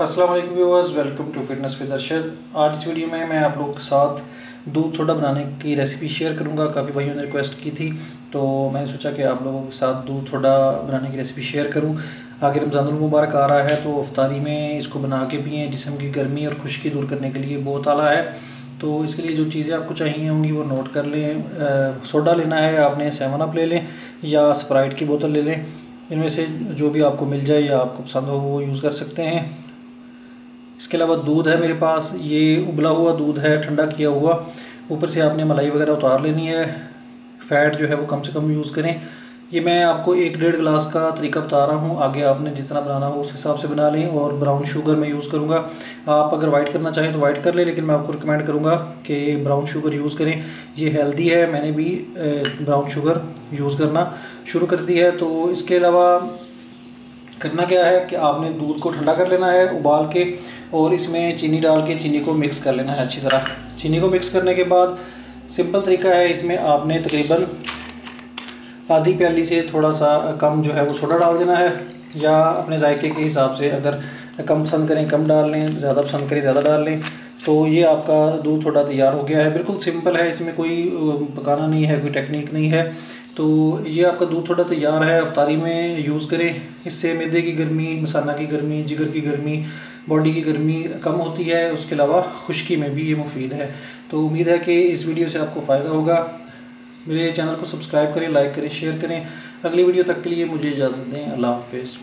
अस्सलाम वालेकुम viewers, welcome to fitness with Arshad. आज इस वीडियो में मैं आप लोगों के साथ दूध सोडा बनाने की रेसिपी शेयर करूंगा। काफ़ी भाइयों ने रिक्वेस्ट की थी तो मैंने सोचा कि आप लोगों के साथ दूध सोडा बनाने की रेसिपी शेयर करूं। आगे रमज़ानुल मुबारक आ रहा है तो इफ्तारी में इसको बना के पिएँ। जिस्म की गर्मी और खुश्की दूर करने के लिए बहुत आला है। तो इसके लिए जो चीज़ें आपको चाहिए होंगी वो नोट कर लें। सोडा लेना है आपने, 7 अप ले लें या स्प्राइट की बोतल ले लें। इनमें से जो भी आपको मिल जाए या आपको पसंद हो वो यूज़ कर सकते हैं। इसके अलावा दूध है मेरे पास, ये उबला हुआ दूध है, ठंडा किया हुआ। ऊपर से आपने मलाई वगैरह उतार लेनी है। फ़ैट जो है वो कम से कम यूज़ करें। ये मैं आपको 1-1.5 गिलास का तरीका बता रहा हूँ। आगे आपने जितना बनाना हो उस हिसाब से बना लें। और ब्राउन शुगर मैं यूज़ करूँगा। आप अगर वाइट करना चाहें तो वाइट कर लें, लेकिन मैं आपको रिकमेंड करूँगा कि ब्राउन शुगर यूज़ करें। ये हेल्दी है, मैंने भी ब्राउन शुगर यूज़ करना शुरू कर दी है। तो इसके अलावा करना क्या है कि आपने दूध को ठंडा कर लेना है उबाल के, और इसमें चीनी डाल के चीनी को मिक्स कर लेना है अच्छी तरह। चीनी को मिक्स करने के बाद सिंपल तरीका है, इसमें आपने तकरीबन आधी प्याली से थोड़ा सा कम जो है वो सोडा डाल देना है, या अपने जायके के हिसाब से अगर कम पसंद करें कम डाल लें, ज़्यादा पसंद करें ज़्यादा डाल लें। तो ये आपका दूध सोडा तैयार हो गया है। बिल्कुल सिंपल है, इसमें कोई पकाना नहीं है, कोई टेक्निक नहीं है। तो ये आपका दूध सोडा तैयार है। इफ्तारी में यूज़ करें। इससे मैदे की गर्मी, मसाना की गर्मी, जिगर की गर्मी, बॉडी की गर्मी कम होती है। उसके अलावा खुश्की में भी ये मुफीद है। तो उम्मीद है कि इस वीडियो से आपको फ़ायदा होगा। मेरे चैनल को सब्सक्राइब करें, लाइक करें, शेयर करें। अगली वीडियो तक के लिए मुझे इजाज़त दें। अल्लाह हाफ़िज़।